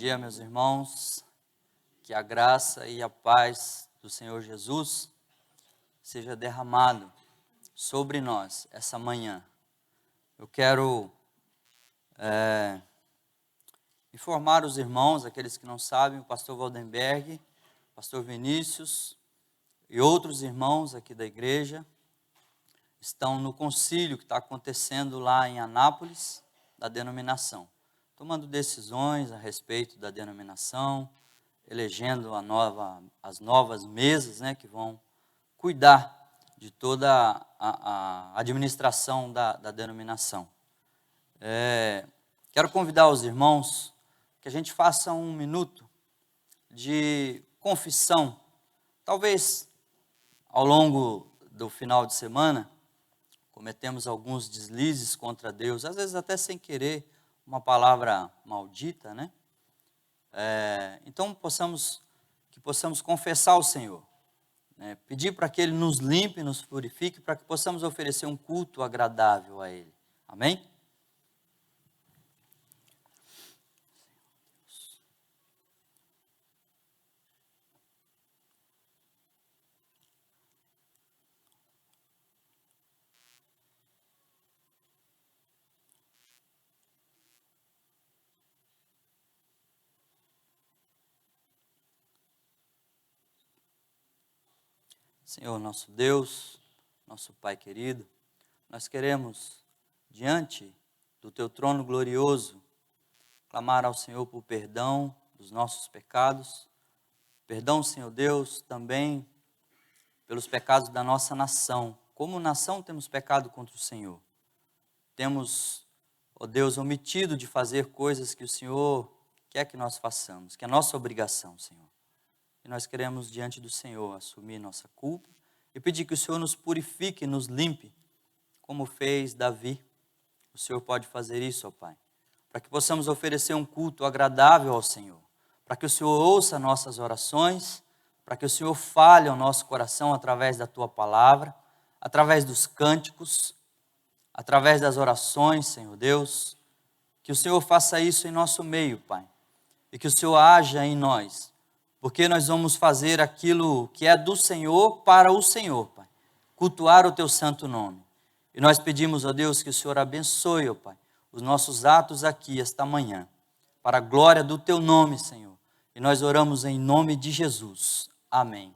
dia, meus irmãos. Que a graça e a paz do Senhor Jesus seja derramado sobre nós essa manhã. Eu quero informar os irmãos, aqueles que não sabem, o pastor Waldenberg, o pastor Vinícius e outros irmãos aqui da igreja estão no concílio que está acontecendo lá em Anápolis, da denominação, tomando decisões a respeito da denominação, elegendo as novas mesas, que vão cuidar de toda a administração da denominação. Quero convidar os irmãos que a gente faça um minuto de confissão. Talvez ao longo do final de semana cometemos alguns deslizes contra Deus, às vezes até sem querer, uma palavra maldita, então que possamos confessar ao Senhor, pedir para que Ele nos limpe, nos purifique, para que possamos oferecer um culto agradável a Ele. Amém? Senhor, nosso Deus, nosso Pai querido, nós queremos, diante do Teu trono glorioso, clamar ao Senhor por perdão dos nossos pecados, perdão, Senhor Deus, também pelos pecados da nossa nação. Como nação temos pecado contra o Senhor. Temos, ó Deus, omitido de fazer coisas que o Senhor quer que nós façamos, que é nossa obrigação, Senhor. E nós queremos, diante do Senhor, assumir nossa culpa e pedir que o Senhor nos purifique, nos limpe, como fez Davi. O Senhor pode fazer isso, ó Pai, para que possamos oferecer um culto agradável ao Senhor, para que o Senhor ouça nossas orações, para que o Senhor fale ao nosso coração através da Tua palavra, através dos cânticos, através das orações, Senhor Deus. Que o Senhor faça isso em nosso meio, Pai, e que o Senhor haja em nós, porque nós vamos fazer aquilo que é do Senhor para o Senhor, Pai. Cultuar o Teu santo nome. E nós pedimos, ó Deus, que o Senhor abençoe, ó Pai, os nossos atos aqui esta manhã, para a glória do Teu nome, Senhor. E nós oramos em nome de Jesus. Amém.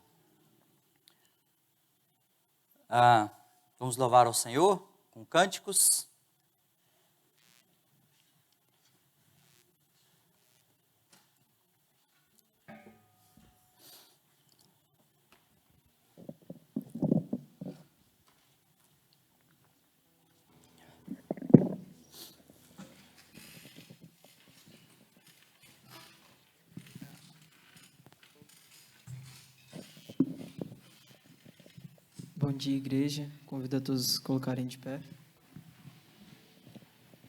Vamos louvar ao Senhor com cânticos. Bom dia, igreja. Convido a todos a se colocarem de pé.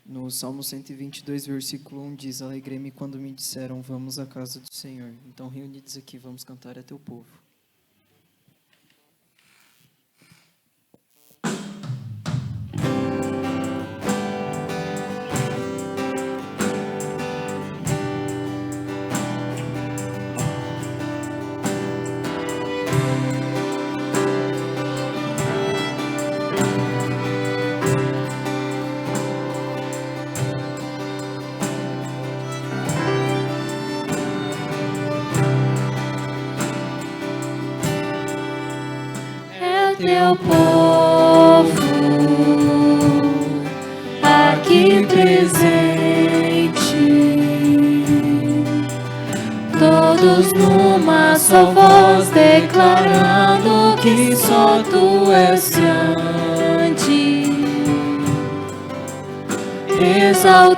No Salmo 122, versículo 1 diz: Alegrei-me quando me disseram, vamos à casa do Senhor. Então, reunidos aqui, vamos cantar a Teu povo. Teu povo aqui presente, todos numa só voz declarando que só Tu és grande. Exaltamos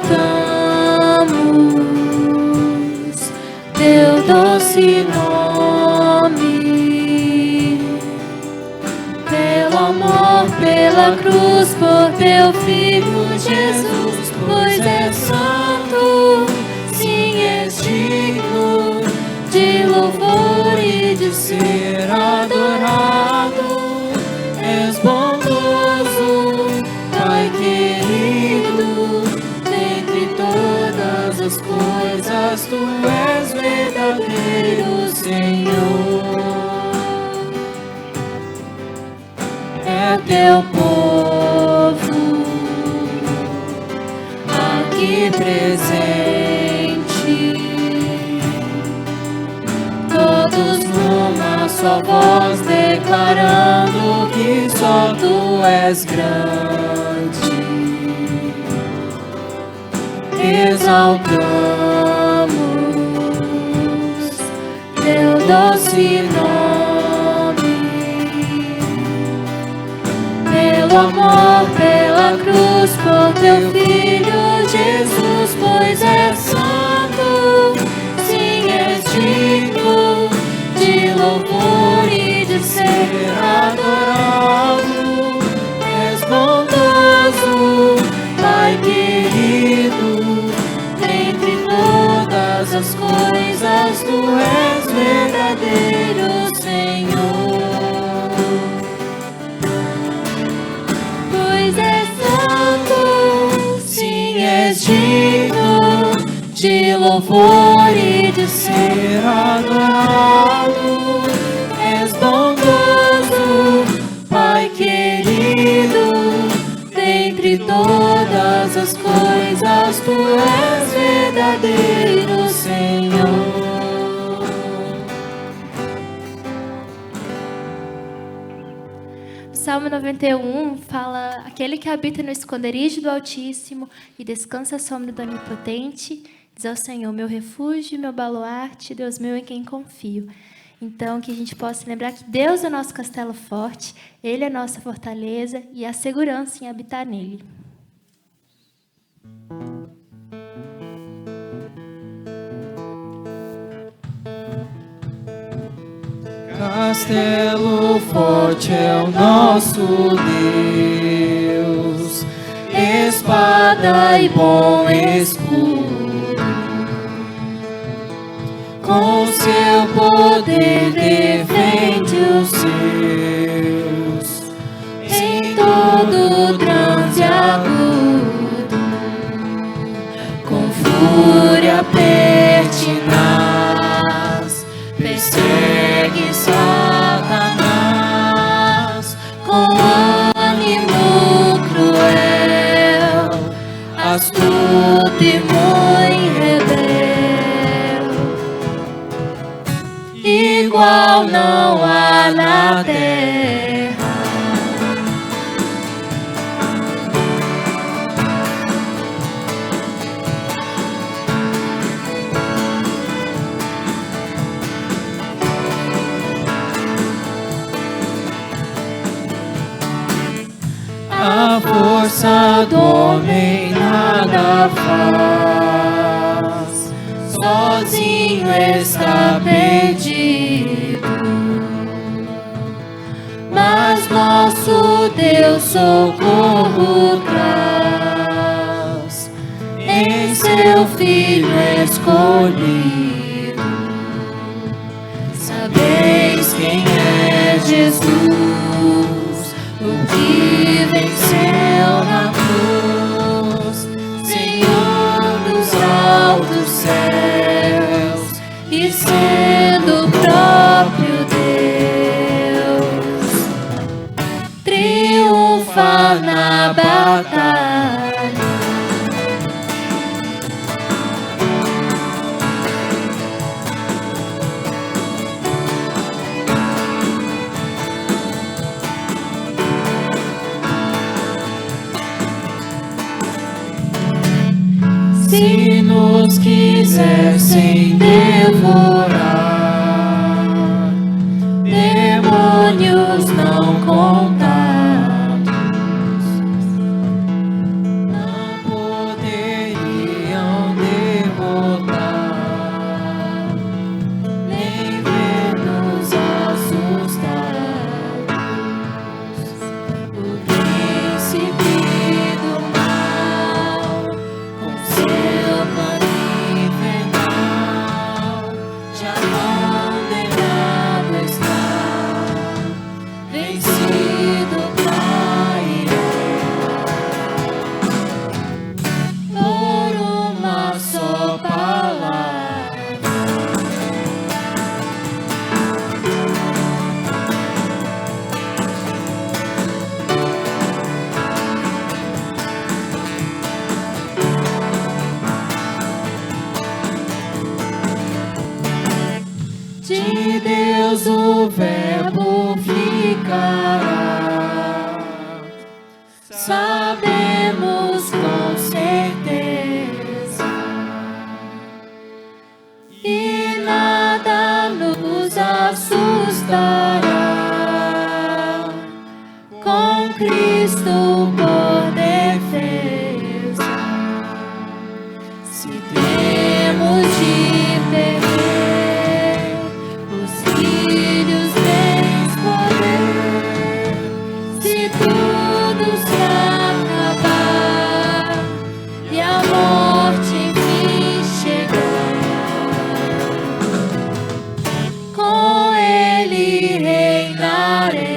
Teu doce nome. Amor pela cruz, por Teu Filho Jesus, pois és santo, sim, és digno de louvor e de ser adorado. És bondoso, Pai querido, dentre todas as coisas Tu és verdadeiro Senhor. É teu povo aqui presente, todos numa só voz declarando que só Tu és grande. Exaltamos Teu doce nome, pelo amor, pela cruz, por Teu Filho Jesus, pois és santo, sim, és digno de louvor e de ser adorado. És bondoso, Pai querido, dentre todas as coisas Tu és verdadeiro Senhor. Pois és santo, sim, és digno de louvor e de ser adorado. És bondoso, Pai querido, dentre todas as coisas Tu és verdadeiro Senhor. O Salmo 91 fala: aquele que habita no esconderijo do Altíssimo e descansa à sombra do Onipotente, diz ao Senhor, meu refúgio, meu baluarte, Deus meu em quem confio. Então, que a gente possa lembrar que Deus é o nosso castelo forte, Ele é a nossa fortaleza e a segurança em habitar nele. Castelo forte é o nosso Deus, espada e bom escudo. Com seu poder defende os seus em todo transe agudo. Com fúria pertinaz persegue Satanás. Com ânimo cruel, astuto e muito rebelde, igual não há na terra. A força do homem nada faz, sozinho está perdido. Mas nosso Deus socorro traz em seu Filho escolhido. Sabeis quem é Jesus, o que venceu na cruz, Senhor dos altos céus e sendo o próprio Deus, triunfa na batalha. Se nos quisessem devorar, demônios não contados não poderiam derrotar, nem ver-nos assustados. O príncipe do mal, com seu plano infernal, jamais com Cristo por defesa. Se temos de perder os filhos, bens, poder, se tudo se acabar e a morte enfim chegar, com Ele reinaremos.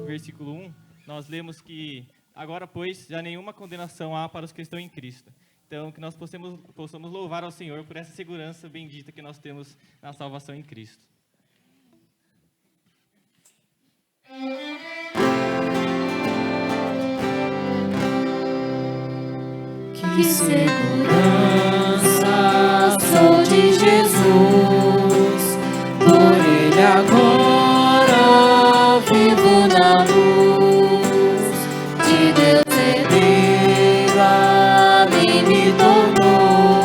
Versículo 1, nós lemos que agora, pois, já nenhuma condenação há para os que estão em Cristo. Então, que nós possamos louvar ao Senhor por essa segurança bendita que nós temos na salvação em Cristo. Que segurança sou de Jesus, por Ele agora vivo na luz de Deus herdeiro, a mim me tornou,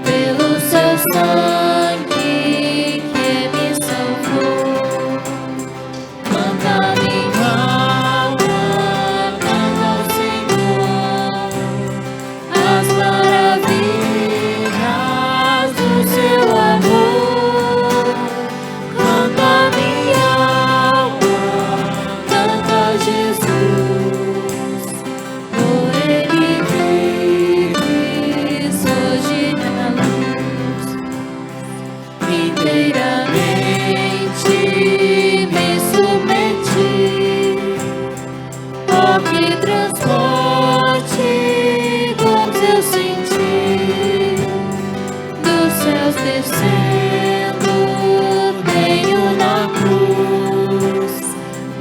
pelo seu sangue que me salvou. Canta minha alma, canta ao Senhor as maravilhas do seu amor. Canta minha alma, canta a Jesus, por Ele vives hoje na luz. Inteiramente me submeti, ó que transporte dons eu senti, dos céus descendo tenho na cruz,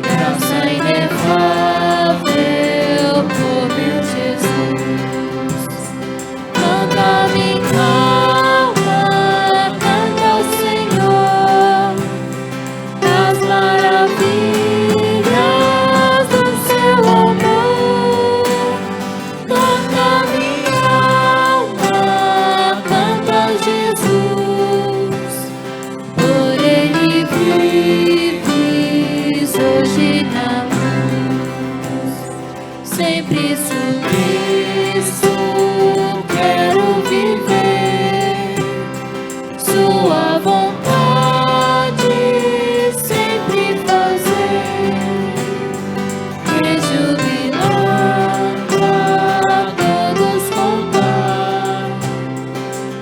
graça inefável por meu Jesus. Canta minha alma, canta ao Senhor as maravilhas do seu amor. Canta minha alma, canta a Jesus, por Ele vives hoje na luz. Sempre submisso quero viver sua vontade, sempre fazer, rejubilando a todos contar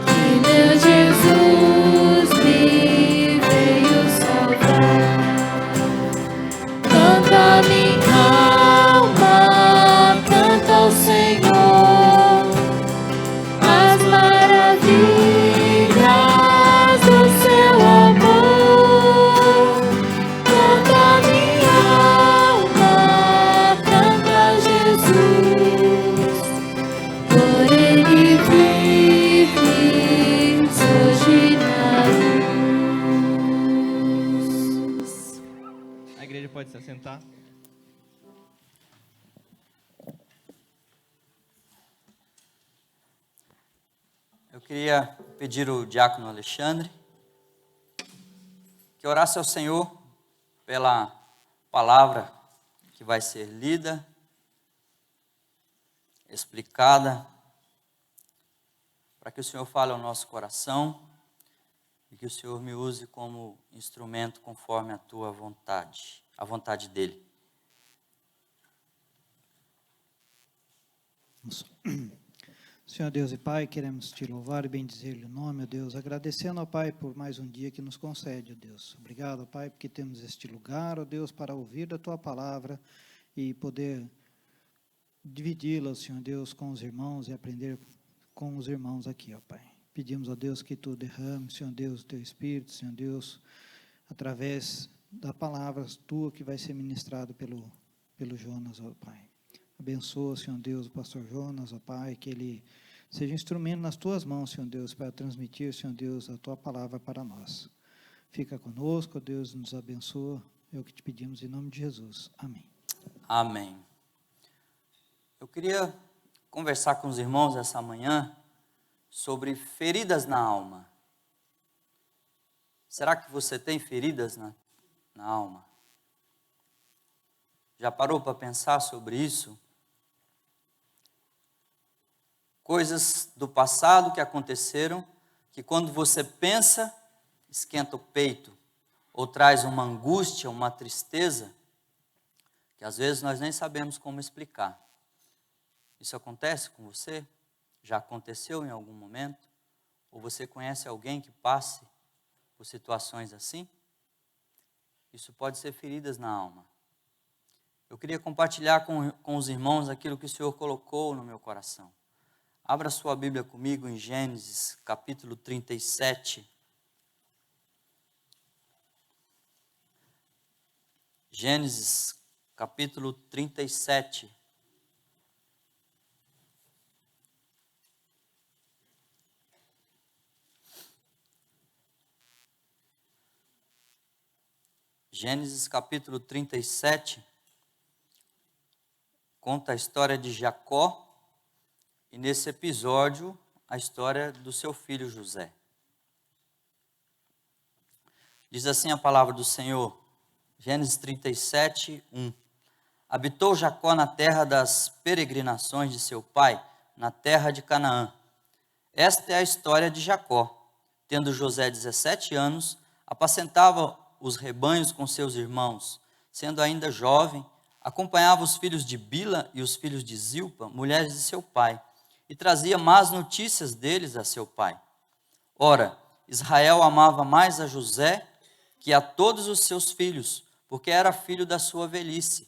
que meu Jesus me veio salvar. Canta minha alma, canta ao Senhor as maravilhas do seu amor. Canta minha alma, canta a Jesus, por Ele vives hoje na luz. A igreja pode se assentar. Eu queria pedir ao diácono Alexandre que orasse ao Senhor pela palavra que vai ser lida, explicada, para que o Senhor fale ao nosso coração e que o Senhor me use como instrumento conforme a tua vontade, a vontade dele. Senhor Deus e Pai, queremos te louvar e bendizer-lhe o nome, ó Deus, agradecendo, ó Pai, por mais um dia que nos concede, ó Deus. Obrigado, ó Pai, porque temos este lugar, ó Deus, para ouvir da tua palavra e poder dividi-la, Senhor Deus, com os irmãos e aprender com os irmãos aqui, ó Pai. Pedimos, ó Deus, que tu derrame, Senhor Deus, o teu Espírito, Senhor Deus, através da palavra tua que vai ser ministrado pelo Jonas, ó Pai. Abençoa, Senhor Deus, o pastor Jonas, ó Pai, que ele seja instrumento nas tuas mãos, Senhor Deus, para transmitir, Senhor Deus, a tua palavra para nós. Fica conosco, ó Deus, nos abençoa. É o que te pedimos em nome de Jesus. Amém. Amém. Eu queria conversar com os irmãos essa manhã sobre feridas na alma. Será que você tem feridas na alma? Já parou para pensar sobre isso? Coisas do passado que aconteceram, que quando você pensa, esquenta o peito, ou traz uma angústia, uma tristeza, que às vezes nós nem sabemos como explicar. Isso acontece com você? Já aconteceu em algum momento? Ou você conhece alguém que passe por situações assim? Isso pode ser feridas na alma. Eu queria compartilhar com os irmãos aquilo que o Senhor colocou no meu coração. Abra sua Bíblia comigo em Gênesis, capítulo 37. Gênesis, capítulo 37. Gênesis, capítulo 37, conta a história de Jacó e, nesse episódio, a história do seu filho José. Diz assim a palavra do Senhor, Gênesis 37, 1. Habitou Jacó na terra das peregrinações de seu pai, na terra de Canaã. Esta é a história de Jacó. Tendo José 17 anos, apacentava os rebanhos com seus irmãos. Sendo ainda jovem, acompanhava os filhos de Bila e os filhos de Zilpa, mulheres de seu pai, e trazia más notícias deles a seu pai. Ora, Israel amava mais a José que a todos os seus filhos, porque era filho da sua velhice,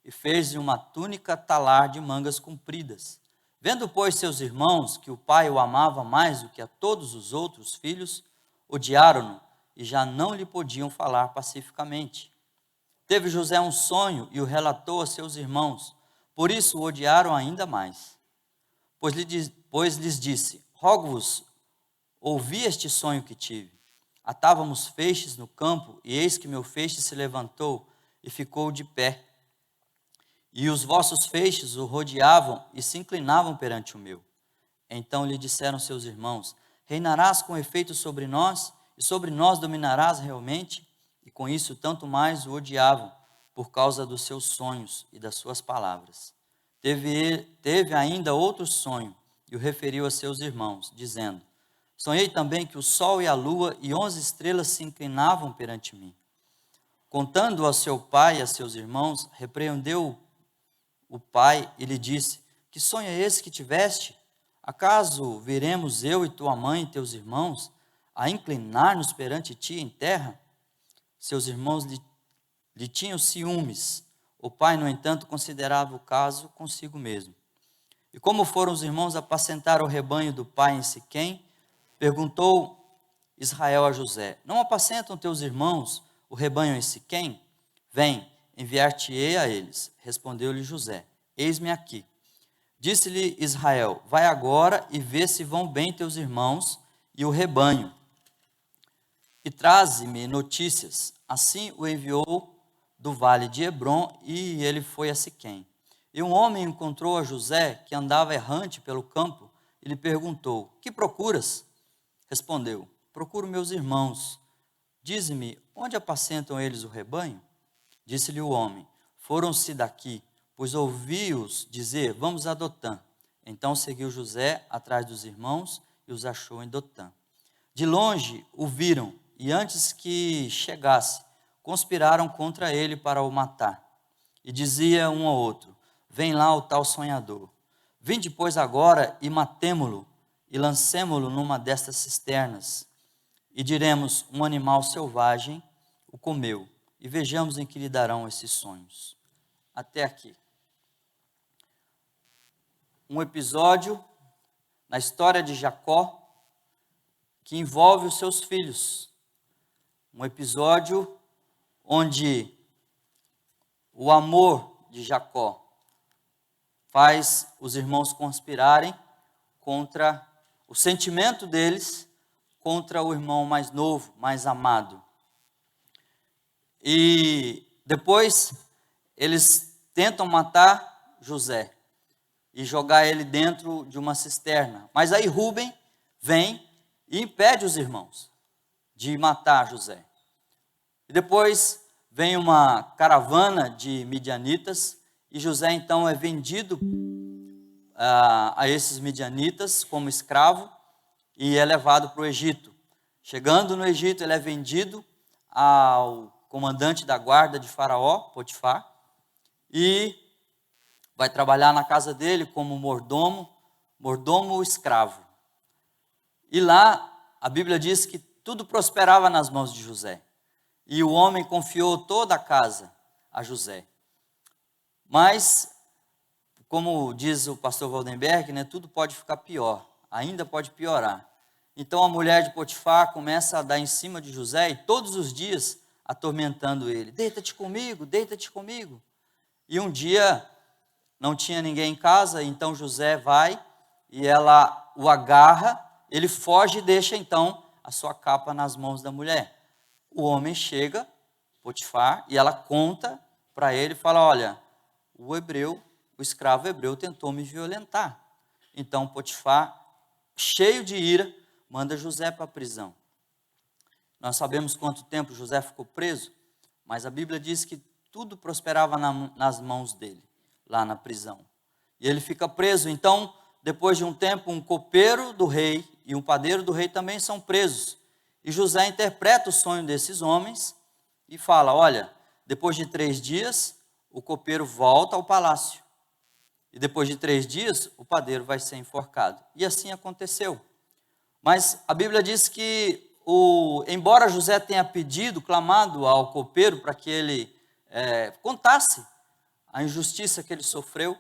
e fez-lhe uma túnica talar de mangas compridas. Vendo, pois, seus irmãos que o pai o amava mais do que a todos os outros filhos, odiaram-no e já não lhe podiam falar pacificamente. Teve José um sonho e o relatou a seus irmãos, por isso o odiaram ainda mais. Pois lhes disse, rogo-vos, ouvi este sonho que tive. Atávamos feixes no campo, e eis que meu feixe se levantou e ficou de pé. E os vossos feixes o rodeavam e se inclinavam perante o meu. Então lhe disseram seus irmãos, reinarás com efeito sobre nós, e sobre nós dominarás realmente? E com isso tanto mais o odiavam, por causa dos seus sonhos e das suas palavras. Teve ainda outro sonho, e o referiu a seus irmãos, dizendo, sonhei também que o sol e a lua e 11 estrelas se inclinavam perante mim. Contando a seu pai e a seus irmãos, repreendeu o pai e lhe disse, que sonho é esse que tiveste? Acaso viremos eu e tua mãe e teus irmãos a inclinar-nos perante ti em terra? Seus irmãos lhe tinham ciúmes. O pai, no entanto, considerava o caso consigo mesmo. E como foram os irmãos apacentar o rebanho do pai em Siquém, perguntou Israel a José, não apacentam teus irmãos o rebanho em Siquém? Vem, enviar-te-ei a eles. Respondeu-lhe José, eis-me aqui. Disse-lhe Israel, vai agora e vê se vão bem teus irmãos e o rebanho. E traze-me notícias. Assim o enviou do vale de Hebrom, e ele foi a Siquém. E um homem encontrou a José, que andava errante pelo campo, e lhe perguntou, que procuras? Respondeu, procuro meus irmãos. Dize-me, onde apacentam eles o rebanho? Disse-lhe o homem, foram-se daqui, pois ouvi-os dizer, vamos a Dotã. Então seguiu José atrás dos irmãos, e os achou em Dotã. De longe o viram, e antes que chegasse, conspiraram contra ele para o matar. E dizia um ao outro, vem lá o tal sonhador. Vinde, pois, agora e matemo-lo, e lancemo-lo numa destas cisternas. E diremos, um animal selvagem o comeu, e vejamos em que lhe darão esses sonhos. Até aqui. Um episódio na história de Jacó, que envolve os seus filhos. Um episódio onde o amor de Jacó faz os irmãos conspirarem contra o sentimento deles, contra o irmão mais novo, mais amado, e depois eles tentam matar José e jogar ele dentro de uma cisterna. Mas aí Rúben vem e impede os irmãos de matar José. E depois vem uma caravana de midianitas e José então é vendido a esses midianitas como escravo e é levado para o Egito. Chegando no Egito, ele é vendido ao comandante da guarda de Faraó, Potifar, e vai trabalhar na casa dele como mordomo escravo. E lá a Bíblia diz que tudo prosperava nas mãos de José. E o homem confiou toda a casa a José. Mas, como diz o pastor Waldenberg, né, tudo pode ficar pior, ainda pode piorar. Então a mulher de Potifar começa a dar em cima de José e todos os dias atormentando ele. Deita-te comigo, deita-te comigo. E um dia não tinha ninguém em casa, então José vai e ela o agarra, ele foge e deixa então a sua capa nas mãos da mulher. O homem chega, Potifar, e ela conta para ele, fala, olha, o escravo hebreu tentou me violentar. Então Potifar, cheio de ira, manda José para a prisão. Nós sabemos quanto tempo José ficou preso, mas a Bíblia diz que tudo prosperava nas mãos dele, lá na prisão. E ele fica preso, então, depois de um tempo, um copeiro do rei e um padeiro do rei também são presos. E José interpreta o sonho desses homens e fala, olha, depois de 3 dias, o copeiro volta ao palácio. E depois de 3 dias, o padeiro vai ser enforcado. E assim aconteceu. Mas a Bíblia diz que, embora José tenha pedido, clamado ao copeiro para que ele contasse a injustiça que ele sofreu,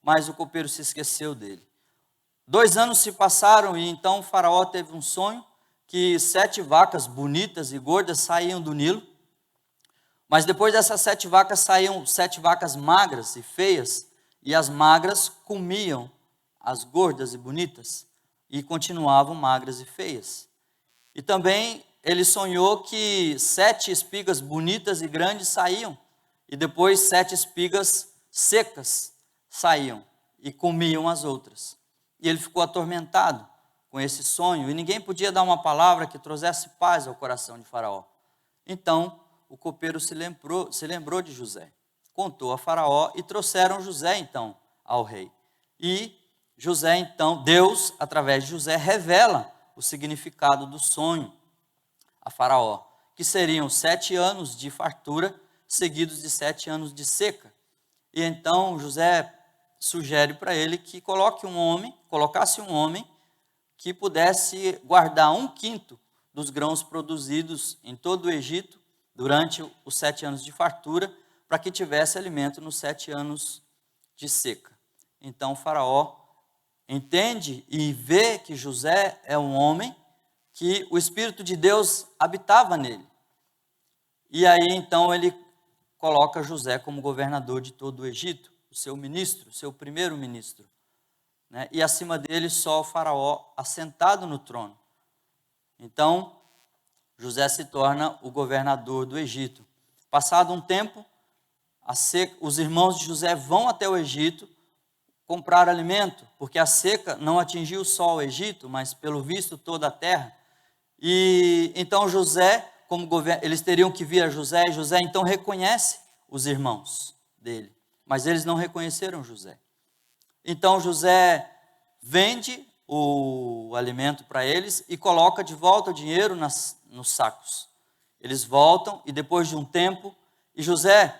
mas o copeiro se esqueceu dele. 2 anos se passaram e então o faraó teve um sonho que 7 vacas bonitas e gordas saíam do Nilo, mas depois dessas 7 vacas saíam 7 vacas magras e feias, e as magras comiam as gordas e bonitas, e continuavam magras e feias. E também ele sonhou que 7 espigas bonitas e grandes saíam, e depois 7 espigas secas saíam, e comiam as outras. E ele ficou atormentado com esse sonho, e ninguém podia dar uma palavra que trouxesse paz ao coração de Faraó. Então, o copeiro se lembrou de José, contou a Faraó, e trouxeram José, então, ao rei. E José, então, Deus, através de José, revela o significado do sonho a Faraó, que seriam 7 anos de fartura, seguidos de 7 anos de seca. E então José sugere para ele que colocasse um homem que pudesse guardar 1/5 dos grãos produzidos em todo o Egito durante os 7 anos de fartura, para que tivesse alimento nos 7 anos de seca. Então o faraó entende e vê que José é um homem que o Espírito de Deus habitava nele. E aí então ele coloca José como governador de todo o Egito, o seu ministro, o seu primeiro-ministro, né? E acima dele só o faraó assentado no trono. Então José se torna o governador do Egito. Passado um tempo, os irmãos de José vão até o Egito comprar alimento, porque a seca não atingiu só o Egito, mas pelo visto toda a terra. E então José, eles teriam que vir a José, e José então reconhece os irmãos dele, mas eles não reconheceram José. Então José vende o alimento para eles e coloca de volta o dinheiro nos sacos. Eles voltam e depois de um tempo, e José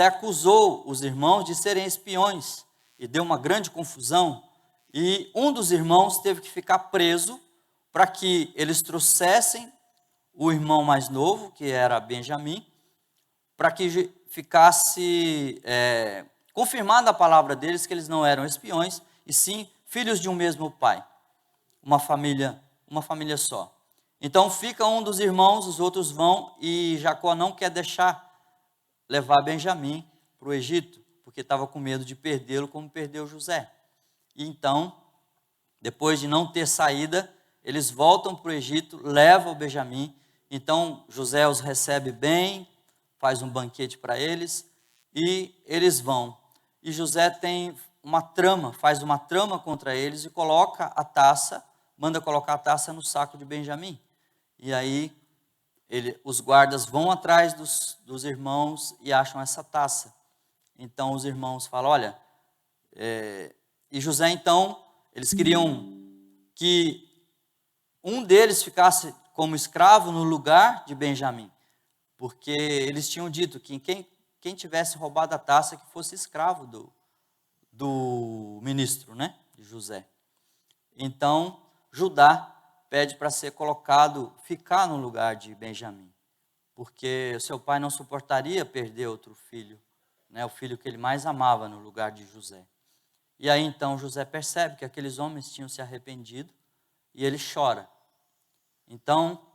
acusou os irmãos de serem espiões e deu uma grande confusão, e um dos irmãos teve que ficar preso para que eles trouxessem o irmão mais novo, que era Benjamim, para que ficasse confirmada a palavra deles, que eles não eram espiões, e sim filhos de um mesmo pai, uma família só. Então fica um dos irmãos, os outros vão, e Jacó não quer deixar levar Benjamim para o Egito, porque estava com medo de perdê-lo como perdeu José. E então, depois de não ter saída, eles voltam para o Egito, levam o Benjamim, Então José os recebe bem, faz um banquete para eles e eles vão. E José tem uma trama, faz uma trama contra eles e coloca a taça, manda colocar a taça no saco de Benjamim. E aí os guardas vão atrás dos irmãos e acham essa taça. Então os irmãos falam, olha, e José então, eles queriam que um deles ficasse como escravo no lugar de Benjamim, porque eles tinham dito que quem tivesse roubado a taça que fosse escravo do ministro, né, de José. Então Judá pede para ser colocado, ficar no lugar de Benjamim, porque o seu pai não suportaria perder outro filho, né, o filho que ele mais amava no lugar de José. E aí então José percebe que aqueles homens tinham se arrependido e ele chora. Então,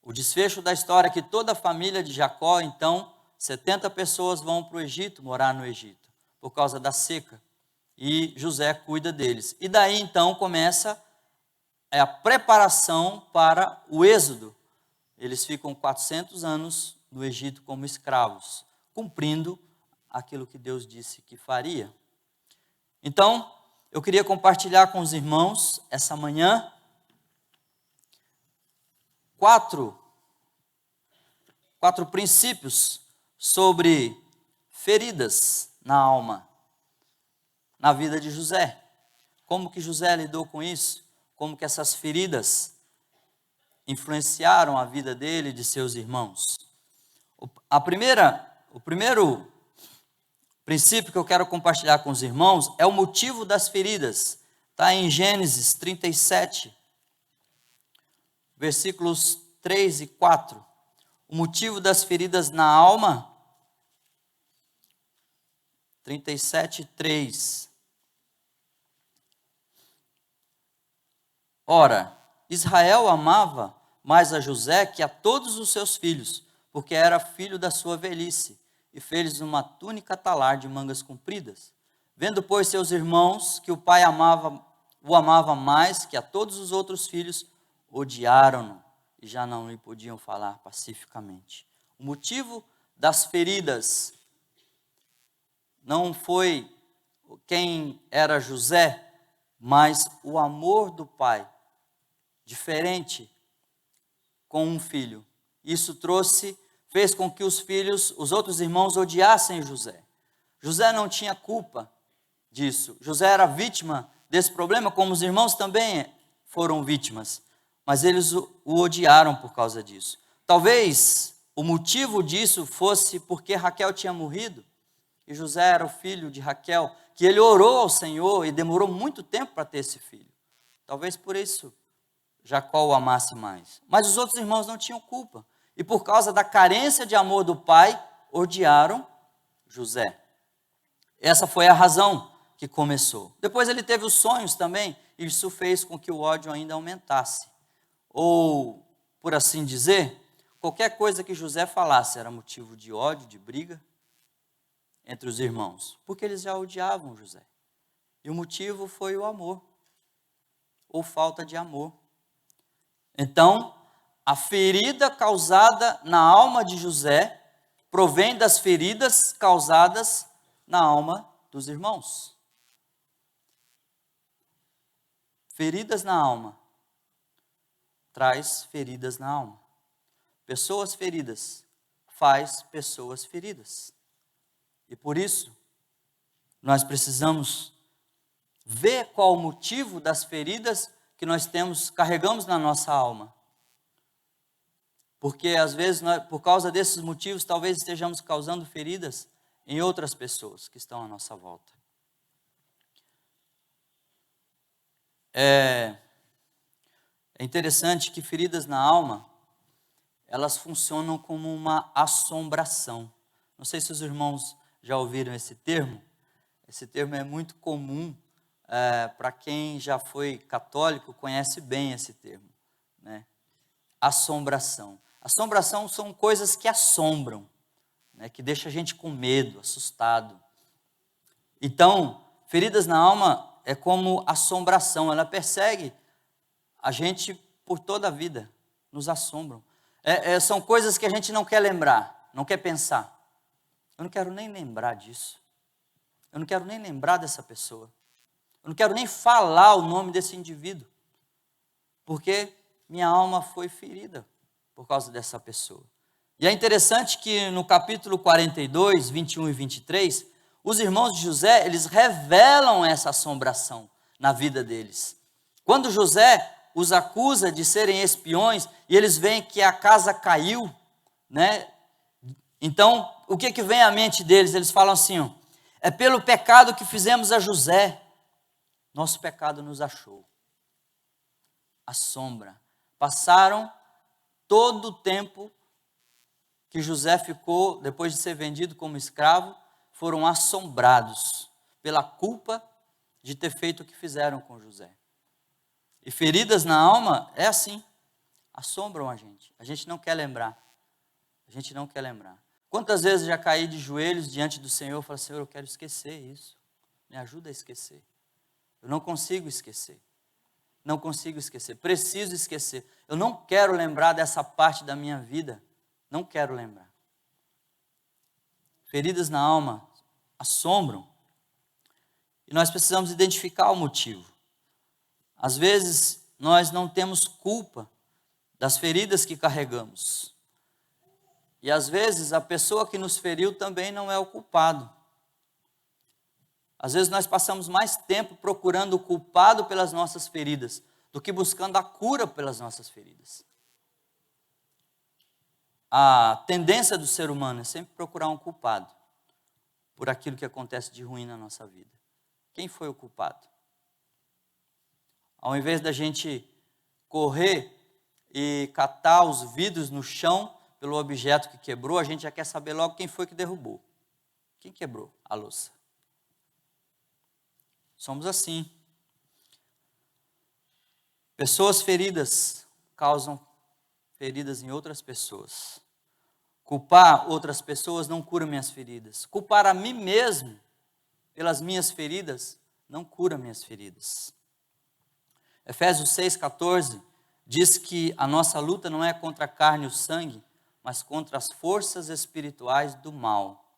o desfecho da história é que toda a família de Jacó, então, 70 pessoas vão para o Egito, morar no Egito, por causa da seca, e José cuida deles. E daí então começa a preparação para o êxodo. Eles ficam 400 anos no Egito como escravos, cumprindo aquilo que Deus disse que faria. Então, eu queria compartilhar com os irmãos essa manhã quatro princípios sobre feridas na alma, na vida de José. Como que José lidou com isso? Como que essas feridas influenciaram a vida dele e de seus irmãos? O primeiro princípio que eu quero compartilhar com os irmãos é o motivo das feridas. Está em Gênesis 37, versículos 3 e 4. O motivo das feridas na alma. 37, 3. Ora, Israel amava mais a José que a todos os seus filhos, porque era filho da sua velhice, e fez-lhes uma túnica talar de mangas compridas. Vendo, pois, seus irmãos que o pai o amava mais que a todos os outros filhos, odiaram-no e já não lhe podiam falar pacificamente. O motivo das feridas não foi quem era José, mas o amor do pai, diferente com um filho. Isso fez com que os outros irmãos odiassem José. José não tinha culpa disso. José era vítima desse problema, como os irmãos também foram vítimas. Mas eles o odiaram por causa disso. Talvez o motivo disso fosse porque Raquel tinha morrido, e José era o filho de Raquel, que ele orou ao Senhor e demorou muito tempo para ter esse filho. Talvez por isso Jacó o amasse mais. Mas os outros irmãos não tinham culpa. E por causa da carência de amor do pai, odiaram José. Essa foi a razão que começou. Depois ele teve os sonhos também, e isso fez com que o ódio ainda aumentasse. Ou, por assim dizer, qualquer coisa que José falasse era motivo de ódio, de briga entre os irmãos, porque eles já odiavam José. E o motivo foi o amor, ou falta de amor. Então, a ferida causada na alma de José provém das feridas causadas na alma dos irmãos. Feridas na alma traz feridas na alma. Pessoas feridas faz pessoas feridas. E por isso, nós precisamos ver qual o motivo das feridas que nós carregamos na nossa alma. Porque às vezes, por causa desses motivos, talvez estejamos causando feridas em outras pessoas que estão à nossa volta. É interessante que feridas na alma, elas funcionam como uma assombração. Não sei se os irmãos já ouviram esse termo. Esse termo é muito comum, para quem já foi católico, conhece bem esse termo, né? Assombração. Assombração são coisas que assombram, né? Que deixam a gente com medo, assustado. Então, feridas na alma é como assombração, ela persegue a gente por toda a vida. nos assombram. São coisas que a gente não quer lembrar, não quer pensar. Eu não quero nem lembrar disso. Eu não quero nem lembrar dessa pessoa. Eu não quero nem falar o nome desse indivíduo. Porque minha alma foi ferida por causa dessa pessoa. E é interessante que no capítulo 42, 21 e 23, os irmãos de José, eles revelam essa assombração na vida deles. Quando José os acusa de serem espiões e eles veem que a casa caiu, né? Então, o que vem à mente deles? Eles falam assim, ó, é pelo pecado que fizemos a José, nosso pecado nos achou. Assombra. Passaram todo o tempo que José ficou, depois de ser vendido como escravo, foram assombrados pela culpa de ter feito o que fizeram com José. E feridas na alma é assim, assombram a gente não quer lembrar, a gente não quer lembrar. Quantas vezes já caí de joelhos diante do Senhor e falei, Senhor, eu quero esquecer isso, me ajuda a esquecer. Eu não consigo esquecer, preciso esquecer. Eu não quero lembrar dessa parte da minha vida, não quero lembrar. Feridas na alma assombram e nós precisamos identificar o motivo. Às vezes nós não temos culpa das feridas que carregamos. E às vezes a pessoa que nos feriu também não é o culpado. Às vezes nós passamos mais tempo procurando o culpado pelas nossas feridas do que buscando a cura pelas nossas feridas. A tendência do ser humano é sempre procurar um culpado por aquilo que acontece de ruim na nossa vida. Quem foi o culpado? Ao invés da gente correr e catar os vidros no chão pelo objeto que quebrou, a gente já quer saber logo quem foi que derrubou. Quem quebrou a louça? Somos assim. Pessoas feridas causam feridas em outras pessoas. Culpar outras pessoas não cura minhas feridas. Culpar a mim mesmo pelas minhas feridas não cura minhas feridas. Efésios 6,14 diz que a nossa luta não é contra a carne e o sangue, mas contra as forças espirituais do mal.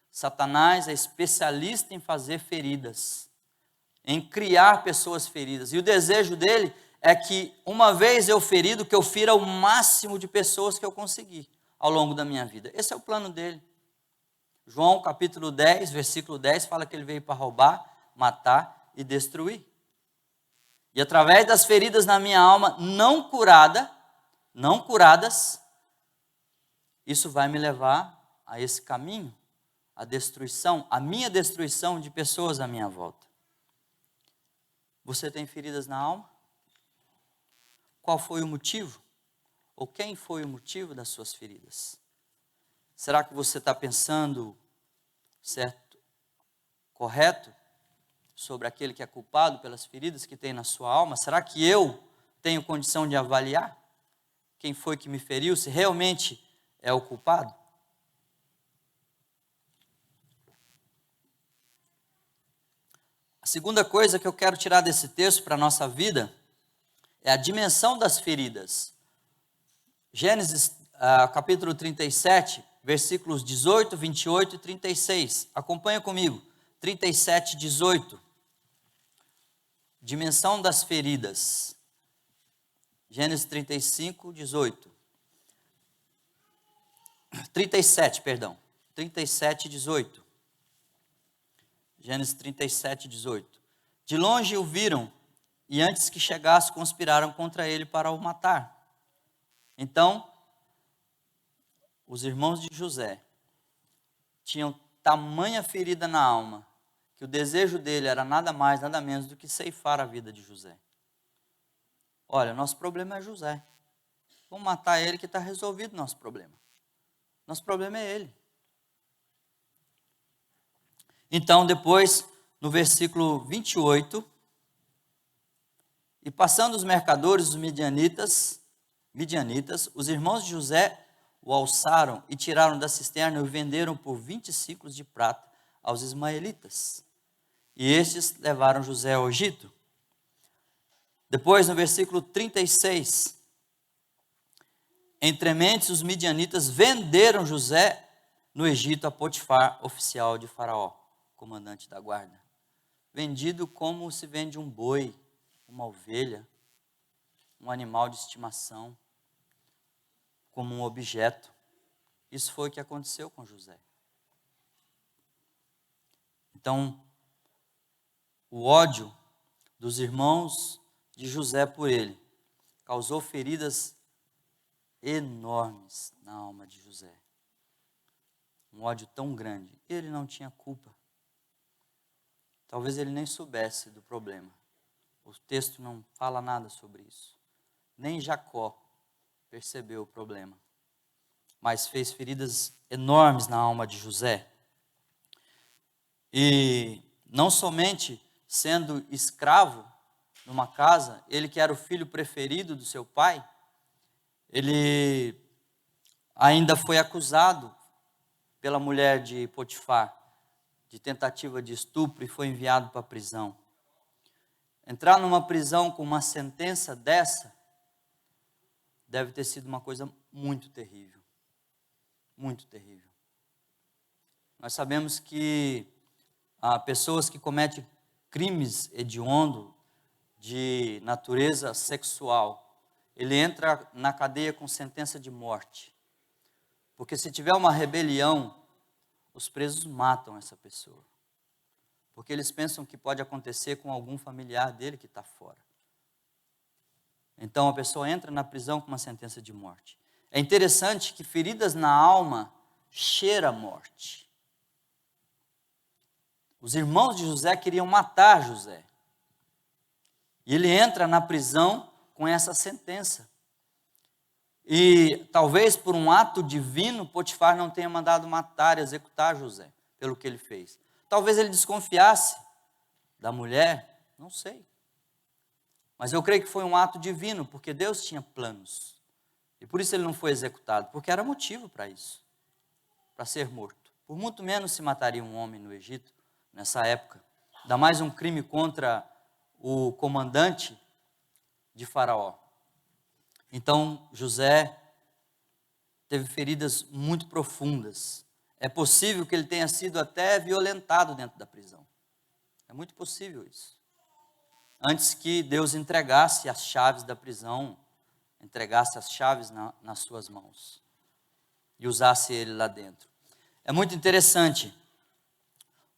Satanás é especialista em fazer feridas, em criar pessoas feridas. E o desejo dele é que, uma vez eu ferido, que eu fira o máximo de pessoas que eu conseguir ao longo da minha vida. Esse é o plano dele. João capítulo 10, versículo 10, fala que ele veio para roubar, matar e destruir. E através das feridas na minha alma não curadas, isso vai me levar a esse caminho, a destruição, a minha destruição de pessoas à minha volta. Você tem feridas na alma? Qual foi o motivo? Ou quem foi o motivo das suas feridas? Será que você está pensando certo, correto, sobre aquele que é culpado pelas feridas que tem na sua alma? Será que eu tenho condição de avaliar quem foi que me feriu, se realmente é o culpado? A segunda coisa que eu quero tirar desse texto para a nossa vida é a dimensão das feridas. Gênesis capítulo 37, versículos 18, 28 e 36. Acompanha comigo. 37, 18. Dimensão das feridas. Gênesis 35, 18. 37, perdão. 37, 18. Gênesis 37, 18. De longe o viram, e antes que chegasse, conspiraram contra ele para o matar. Então, os irmãos de José tinham tamanha ferida na alma, que o desejo dele era nada mais, nada menos do que ceifar a vida de José. Olha, nosso problema é José. Vamos matar ele que está resolvido o nosso problema. Nosso problema é ele. Então, depois, no versículo 28, e passando os mercadores, os midianitas, os irmãos de José o alçaram e tiraram da cisterna e o venderam por 20 ciclos de prata aos ismaelitas. E estes levaram José ao Egito. Depois, no versículo 36, Entre mentes, os midianitas venderam José no Egito a Potifar, oficial de Faraó, comandante da guarda. Vendido como se vende um boi, uma ovelha, um animal de estimação, como um objeto. Isso foi o que aconteceu com José. Então, o ódio dos irmãos de José por ele causou feridas enormes na alma de José. Um ódio tão grande. Ele não tinha culpa. Talvez ele nem soubesse do problema. O texto não fala nada sobre isso. Nem Jacó percebeu o problema. Mas fez feridas enormes na alma de José. E não somente sendo escravo numa casa, ele que era o filho preferido do seu pai, ele ainda foi acusado pela mulher de Potifar de tentativa de estupro e foi enviado para a prisão. Entrar numa prisão com uma sentença dessa deve ter sido uma coisa muito terrível. Muito terrível. Nós sabemos que há pessoas que cometem crimes hediondos de natureza sexual, ele entra na cadeia com sentença de morte. Porque se tiver uma rebelião, os presos matam essa pessoa. Porque eles pensam que pode acontecer com algum familiar dele que está fora. Então a pessoa entra na prisão com uma sentença de morte. É interessante que feridas na alma cheira a morte. Os irmãos de José queriam matar José. E ele entra na prisão com essa sentença. E talvez por um ato divino, Potifar não tenha mandado matar, executar José, pelo que ele fez. Talvez ele desconfiasse da mulher, não sei. Mas eu creio que foi um ato divino, porque Deus tinha planos. E por isso ele não foi executado, porque era motivo para isso, para ser morto. Por muito menos se mataria um homem no Egito, nessa época. Ainda mais um crime contra o comandante de Faraó. Então, José teve feridas muito profundas. É possível que ele tenha sido até violentado dentro da prisão. É muito possível isso. Antes que Deus entregasse as chaves da prisão, entregasse as chaves nas suas mãos e usasse ele lá dentro. É muito interessante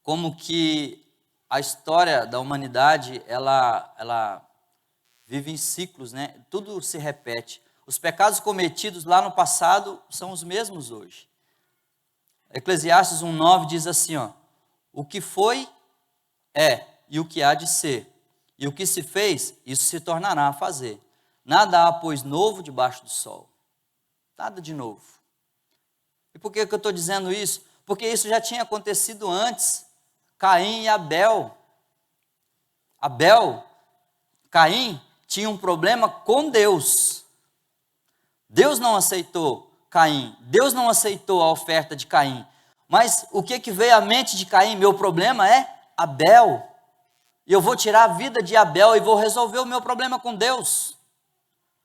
como que a história da humanidade, ela vive em ciclos, né? Tudo se repete. Os pecados cometidos lá no passado são os mesmos hoje. Eclesiastes 1:9 diz assim, ó, o que foi, é, e o que há de ser. E o que se fez, isso se tornará a fazer. Nada há, pois, novo debaixo do sol. Nada de novo. E por que eu estou dizendo isso? Porque isso já tinha acontecido antes. Caim e Abel. Caim tinha um problema com Deus. Deus não aceitou Caim. Deus não aceitou a oferta de Caim. Mas o que veio à mente de Caim? Meu problema é Abel. E eu vou tirar a vida de Abel e vou resolver o meu problema com Deus.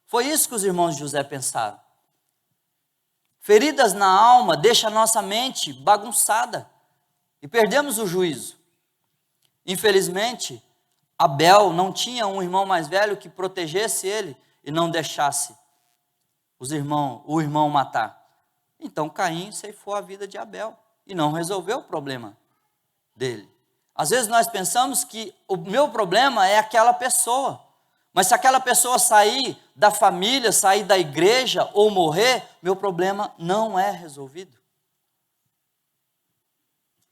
Foi isso que os irmãos de José pensaram. Feridas na alma deixam a nossa mente bagunçada. E perdemos o juízo. Infelizmente, Abel não tinha um irmão mais velho que protegesse ele e não deixasse o irmão matar. Então Caim ceifou a vida de Abel e não resolveu o problema dele. Às vezes nós pensamos que o meu problema é aquela pessoa, mas se aquela pessoa sair da família, sair da igreja ou morrer, meu problema não é resolvido.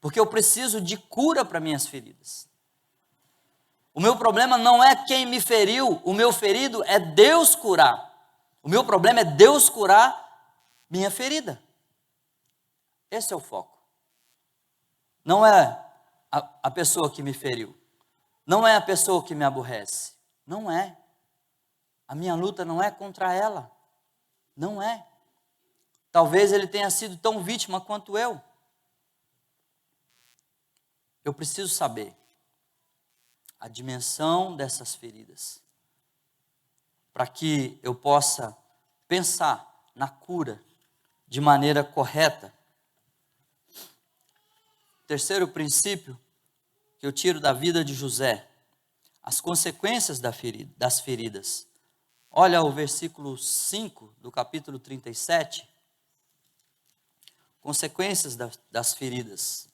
Porque eu preciso de cura para minhas feridas. O meu problema não é quem me feriu, o meu ferido é Deus curar. O meu problema é Deus curar minha ferida. Esse é o foco. Não é a pessoa que me feriu. Não é a pessoa que me aborrece. Não é. A minha luta não é contra ela. Não é. Talvez ele tenha sido tão vítima quanto eu. Eu preciso saber a dimensão dessas feridas, para que eu possa pensar na cura de maneira correta. Terceiro princípio que eu tiro da vida de José: as consequências das feridas. Olha o versículo 5 do capítulo 37. Consequências das feridas.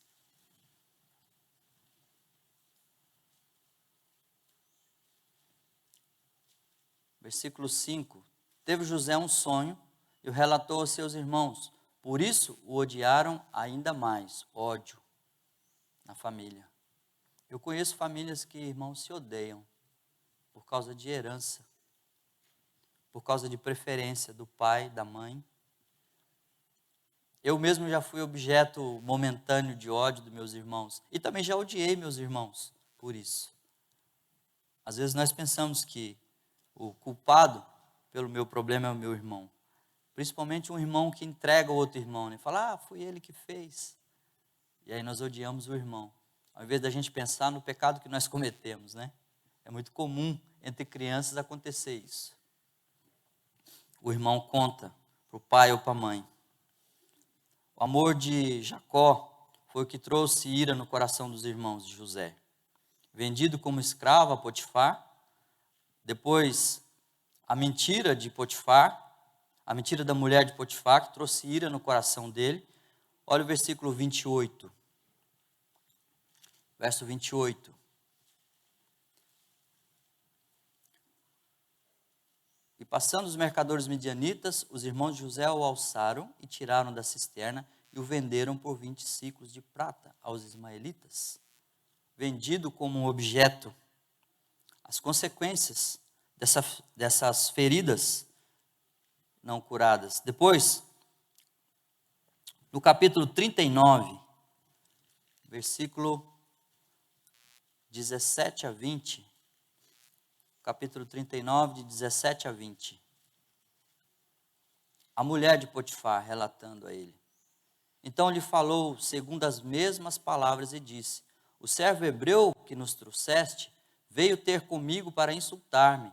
Versículo 5. Teve José um sonho e o relatou aos seus irmãos. Por isso o odiaram ainda mais. Ódio na família. Eu conheço famílias que irmãos se odeiam por causa de herança, por causa de preferência do pai, da mãe. Eu mesmo já fui objeto momentâneo de ódio dos meus irmãos. E também já odiei meus irmãos por isso. Às vezes nós pensamos que o culpado pelo meu problema é o meu irmão. Principalmente um irmão que entrega o outro irmão, né? Fala, foi ele que fez. E aí nós odiamos o irmão. Ao invés da gente pensar no pecado que nós cometemos, né? É muito comum entre crianças acontecer isso. O irmão conta para o pai ou para a mãe. O amor de Jacó foi o que trouxe ira no coração dos irmãos de José. Vendido como escravo a Potifar, depois a mentira de Potifar, a mentira da mulher de Potifar, que trouxe ira no coração dele. Olha o versículo 28. Verso 28. E passando os mercadores midianitas, os irmãos de José o alçaram e tiraram da cisterna e o venderam por 20 siclos de prata aos ismaelitas. Vendido como um objeto. As consequências dessas feridas não curadas. Depois, no capítulo 39, versículo 17 a 20, capítulo 39, de 17 a 20. A mulher de Potifar relatando a ele. Então lhe falou segundo as mesmas palavras e disse: o servo hebreu que nos trouxeste veio ter comigo para insultar-me.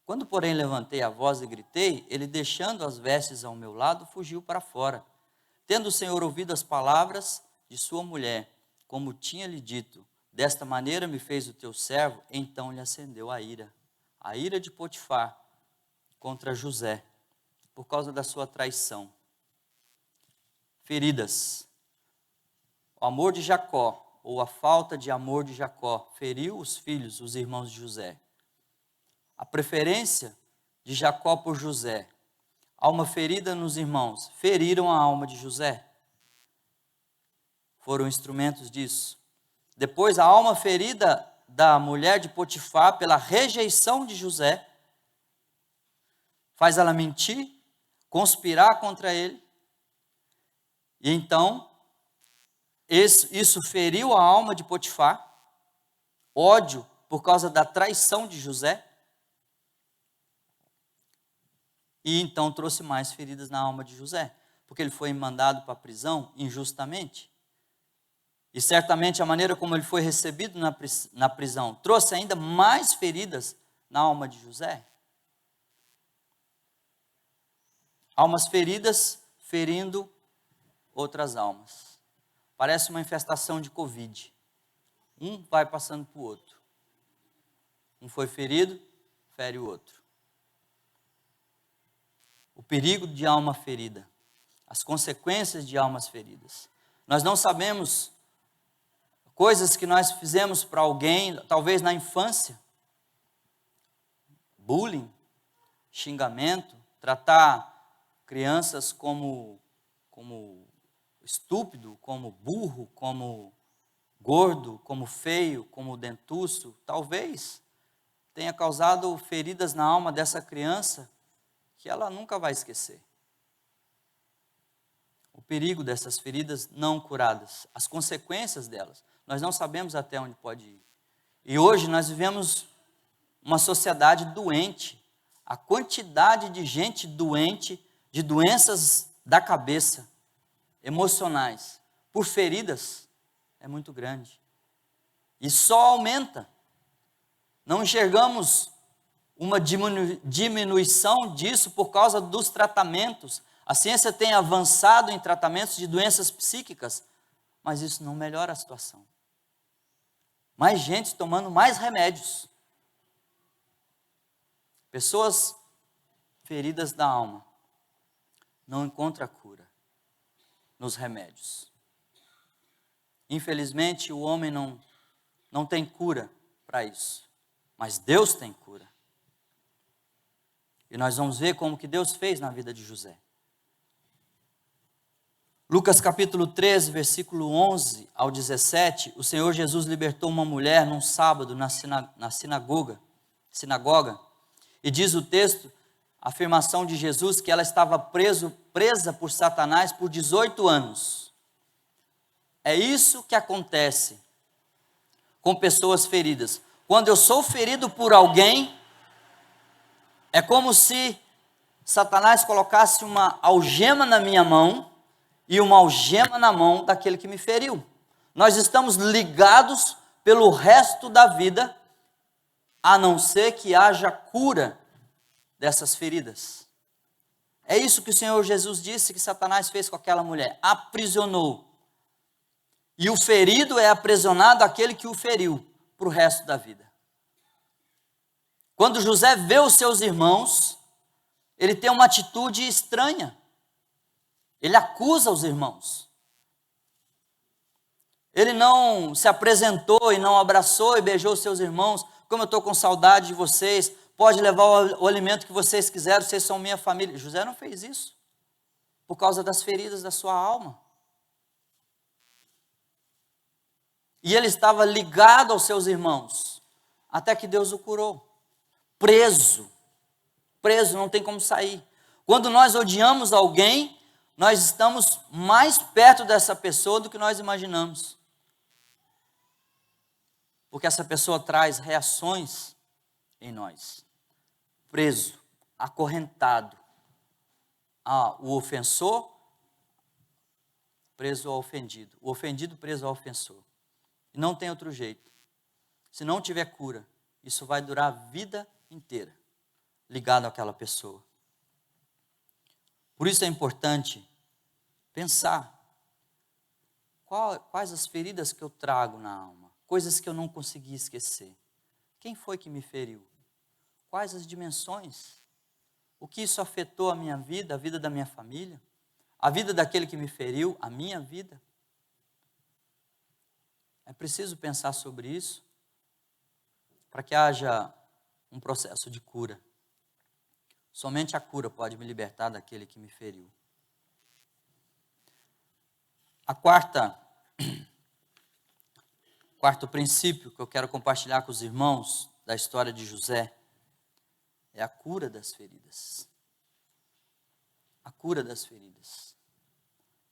Quando, porém, levantei a voz e gritei, ele, deixando as vestes ao meu lado, fugiu para fora. Tendo o Senhor ouvido as palavras de sua mulher, como tinha lhe dito, desta maneira me fez o teu servo, então lhe acendeu a ira de Potifar contra José, por causa da sua traição. Feridas. O amor de Jacó, ou a falta de amor de Jacó, feriu os filhos, os irmãos de José. A preferência de Jacó por José, alma ferida nos irmãos, feriram a alma de José. Foram instrumentos disso. Depois, a alma ferida da mulher de Potifar pela rejeição de José, faz ela mentir, conspirar contra ele, e então isso feriu a alma de Potifar, ódio por causa da traição de José, e então trouxe mais feridas na alma de José, porque ele foi mandado para a prisão injustamente, e certamente a maneira como ele foi recebido na prisão trouxe ainda mais feridas na alma de José. Almas feridas ferindo outras almas. Parece uma infestação de Covid. Um vai passando para o outro. Um foi ferido, fere o outro. O perigo de alma ferida. As consequências de almas feridas. Nós não sabemos coisas que nós fizemos para alguém, talvez na infância. Bullying, xingamento, tratar crianças como estúpido, como burro, como gordo, como feio, como dentuço, talvez tenha causado feridas na alma dessa criança que ela nunca vai esquecer. O perigo dessas feridas não curadas, as consequências delas, nós não sabemos até onde pode ir. E hoje nós vivemos uma sociedade doente, a quantidade de gente doente, de doenças da cabeça, emocionais, por feridas, é muito grande. E só aumenta. Não enxergamos uma diminuição disso por causa dos tratamentos, A ciência tem avançado em tratamentos de doenças psíquicas, mas isso não melhora a situação. Mais gente tomando mais remédios. Pessoas feridas da alma não encontram a cura nos remédios. Infelizmente, o homem não tem cura para isso, mas Deus tem cura. E nós vamos ver como que Deus fez na vida de José. Lucas capítulo 13, versículo 11 ao 17, o Senhor Jesus libertou uma mulher num sábado na sinagoga, e diz o texto, a afirmação de Jesus, que ela estava presa por Satanás por 18 anos. É isso que acontece com pessoas feridas. Quando eu sou ferido por alguém, é como se Satanás colocasse uma algema na minha mão e uma algema na mão daquele que me feriu. Nós estamos ligados pelo resto da vida, a não ser que haja cura dessas feridas. É isso que o Senhor Jesus disse que Satanás fez com aquela mulher, aprisionou. E o ferido é aprisionado aquele que o feriu para o resto da vida. Quando José vê os seus irmãos, ele tem uma atitude estranha. Ele acusa os irmãos. Ele não se apresentou e não abraçou e beijou os seus irmãos. Como eu estou com saudade de vocês, pode levar o alimento que vocês quiserem, vocês são minha família. José não fez isso, por causa das feridas da sua alma. E ele estava ligado aos seus irmãos, até que Deus o curou. Preso, não tem como sair. Quando nós odiamos alguém, nós estamos mais perto dessa pessoa do que nós imaginamos. Porque essa pessoa traz reações em nós. Preso, acorrentado. O ofensor, preso ao ofendido. O ofendido, preso ao ofensor. E não tem outro jeito. Se não tiver cura, isso vai durar a vida inteira, ligado àquela pessoa. Por isso é importante pensar quais as feridas que eu trago na alma, coisas que eu não consegui esquecer. Quem foi que me feriu? Quais as dimensões? O que isso afetou a minha vida, a vida da minha família, a vida daquele que me feriu, a minha vida? É preciso pensar sobre isso para que haja um processo de cura. Somente a cura pode me libertar daquele que me feriu. Quarto princípio que eu quero compartilhar com os irmãos da história de José é a cura das feridas. A cura das feridas.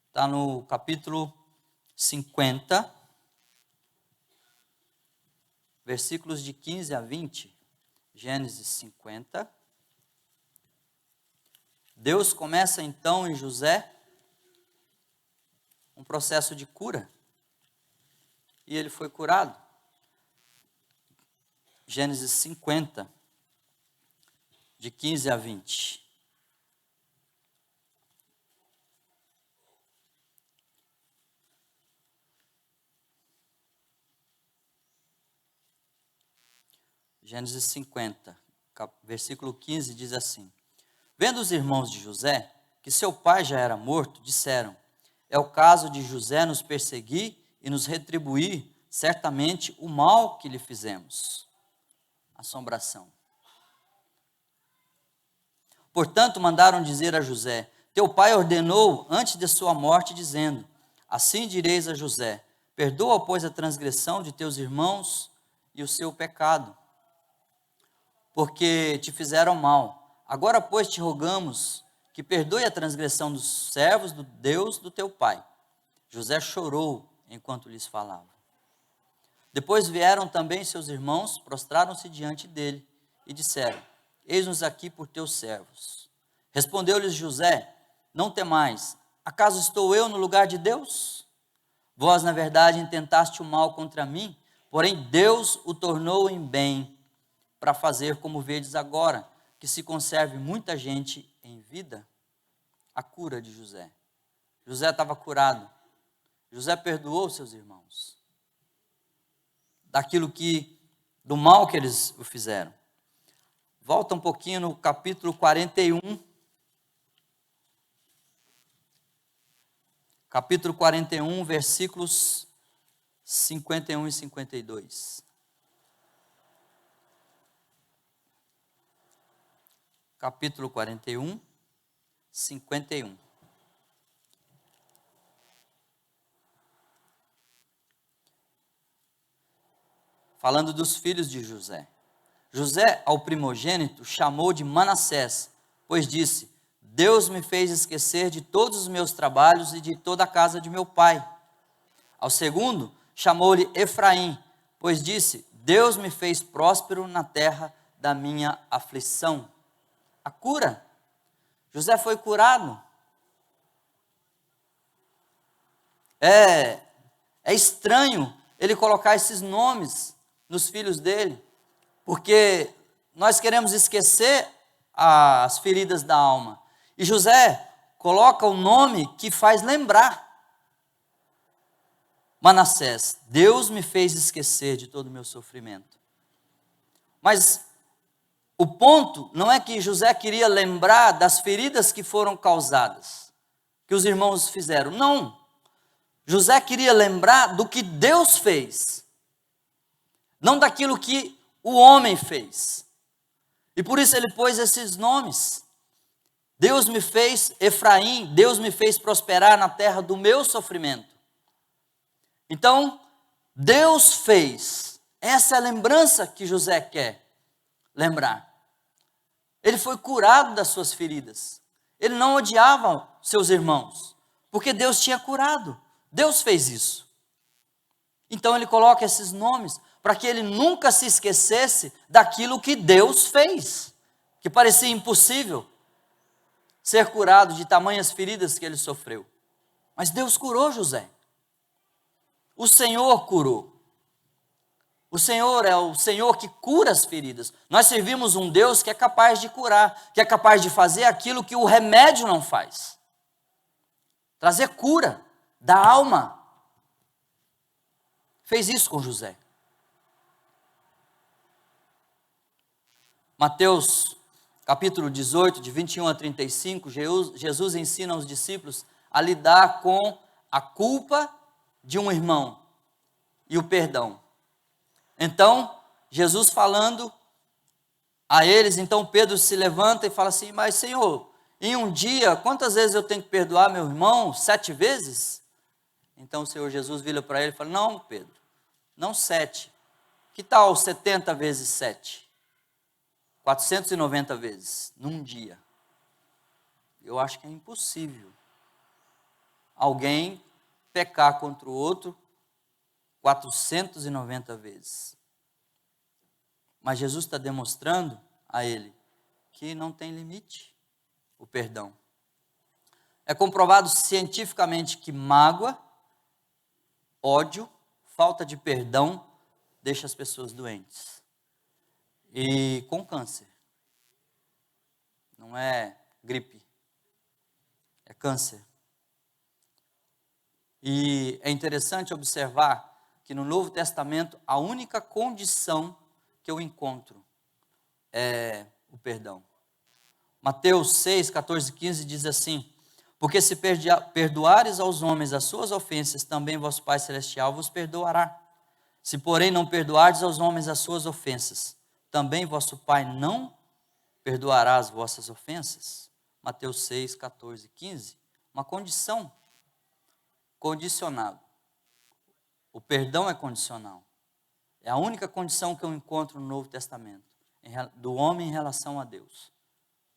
Está no capítulo 50, versículos de 15 a 20, Gênesis 50. Deus começa então em José um processo de cura. E ele foi curado. Gênesis 50, de 15 a 20. Gênesis 50, versículo 15, diz assim: Vendo os irmãos de José que seu pai já era morto, disseram: É o caso de José nos perseguir e nos retribuir certamente o mal que lhe fizemos. Assombração. Portanto, mandaram dizer a José: Teu pai ordenou antes de sua morte, dizendo: Assim direis a José: Perdoa, pois, a transgressão de teus irmãos e o seu pecado, porque te fizeram mal. Agora, pois, te rogamos que perdoe a transgressão dos servos do Deus do teu pai. José chorou enquanto lhes falava. Depois vieram também seus irmãos, prostraram-se diante dele e disseram: Eis-nos aqui por teus servos. Respondeu-lhes José: Não temais, acaso estou eu no lugar de Deus? Vós, na verdade, intentaste o mal contra mim, porém Deus o tornou em bem, para fazer como vedes agora, que se conserve muita gente em vida. a cura de José. José estava curado. José perdoou seus irmãos do mal que eles o fizeram. Volta um pouquinho no capítulo 41. Capítulo 41, versículos 51 e 52. Capítulo 41, 51. Falando dos filhos de José. José, ao primogênito, chamou de Manassés, pois disse: Deus me fez esquecer de todos os meus trabalhos e de toda a casa de meu pai. Ao segundo, chamou-lhe Efraim, pois disse: Deus me fez próspero na terra da minha aflição. A cura. José foi curado. É estranho ele colocar esses nomes nos filhos dele, porque nós queremos esquecer as feridas da alma. E José coloca o nome que faz lembrar. Manassés, Deus me fez esquecer de todo o meu sofrimento. Mas o ponto não é que José queria lembrar das feridas que foram causadas, que os irmãos fizeram. Não. José queria lembrar do que Deus fez, não daquilo que o homem fez. E por isso ele pôs esses nomes. Deus me fez Efraim, Deus me fez prosperar na terra do meu sofrimento. Então, Deus fez. Essa é a lembrança que José quer lembrar. Ele foi curado das suas feridas. Ele não odiava seus irmãos, porque Deus tinha curado. Deus fez isso. Então ele coloca esses nomes para que ele nunca se esquecesse daquilo que Deus fez, que parecia impossível ser curado de tamanhas feridas que ele sofreu. Mas Deus curou José. O Senhor curou. O Senhor é o Senhor que cura as feridas. Nós servimos um Deus que é capaz de curar, que é capaz de fazer aquilo que o remédio não faz. Trazer cura da alma. Fez isso com José. Mateus capítulo 18, de 21 a 35, Jesus ensina aos discípulos a lidar com a culpa de um irmão e o perdão. Então, Jesus falando a eles, então Pedro se levanta e fala assim: mas Senhor, em um dia, quantas vezes eu tenho que perdoar meu irmão? 7 vezes? Então o Senhor Jesus vira para ele e fala: não, Pedro, não 7. Que tal 70 vezes 7? 490 vezes, num dia. Eu acho que é impossível alguém pecar contra o outro 490 vezes. Mas Jesus está demonstrando a ele que não tem limite o perdão. É comprovado cientificamente que mágoa, ódio, falta de perdão deixa as pessoas doentes. E com câncer. Não é gripe, é câncer. E é interessante observar que no Novo Testamento a única condição que eu encontro é o perdão. Mateus 6, 14 e 15 diz assim: porque se perdoares aos homens as suas ofensas, também vosso Pai Celestial vos perdoará. Se porém não perdoardes aos homens as suas ofensas, também vosso Pai não perdoará as vossas ofensas. Mateus 6, 14 e 15. Uma condição. Condicionado. O perdão é condicional. É a única condição que eu encontro no Novo Testamento do homem em relação a Deus.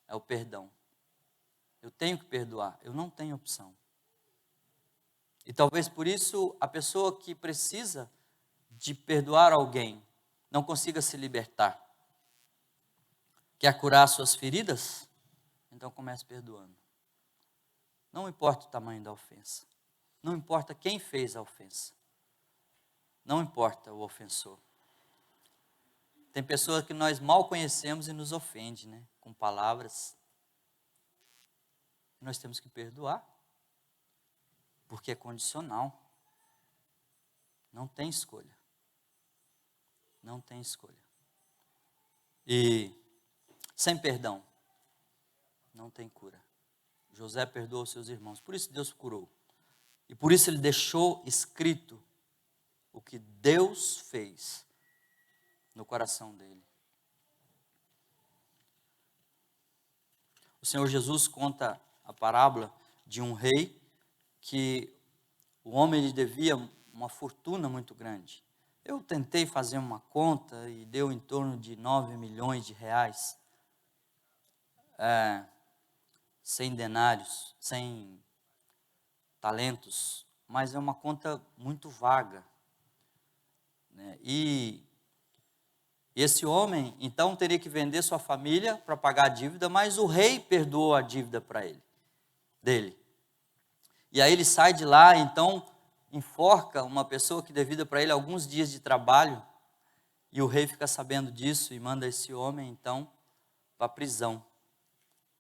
É o perdão. Eu tenho que perdoar, eu não tenho opção. E talvez por isso a pessoa que precisa de perdoar alguém não consiga se libertar. Quer curar suas feridas? Então comece perdoando. Não importa o tamanho da ofensa. Não importa quem fez a ofensa. Não importa o ofensor. Tem pessoas que nós mal conhecemos e nos ofende, né? Com palavras. Nós temos que perdoar, porque é condicional. Não tem escolha. Não tem escolha. E sem perdão, não tem cura. José perdoou seus irmãos, por isso Deus curou. E por isso ele deixou escrito o que Deus fez no coração dele. O Senhor Jesus conta a parábola de um rei que o homem lhe devia uma fortuna muito grande. Eu tentei fazer uma conta e deu em torno de 9 milhões de reais. 100 denários, 100 talentos, mas é uma conta muito vaga, né? E esse homem, então, teria que vender sua família para pagar a dívida, mas o rei perdoou a dívida para ele, dele. E aí ele sai de lá, então, enforca uma pessoa que devia para ele alguns dias de trabalho, e o rei fica sabendo disso e manda esse homem, então, para a prisão,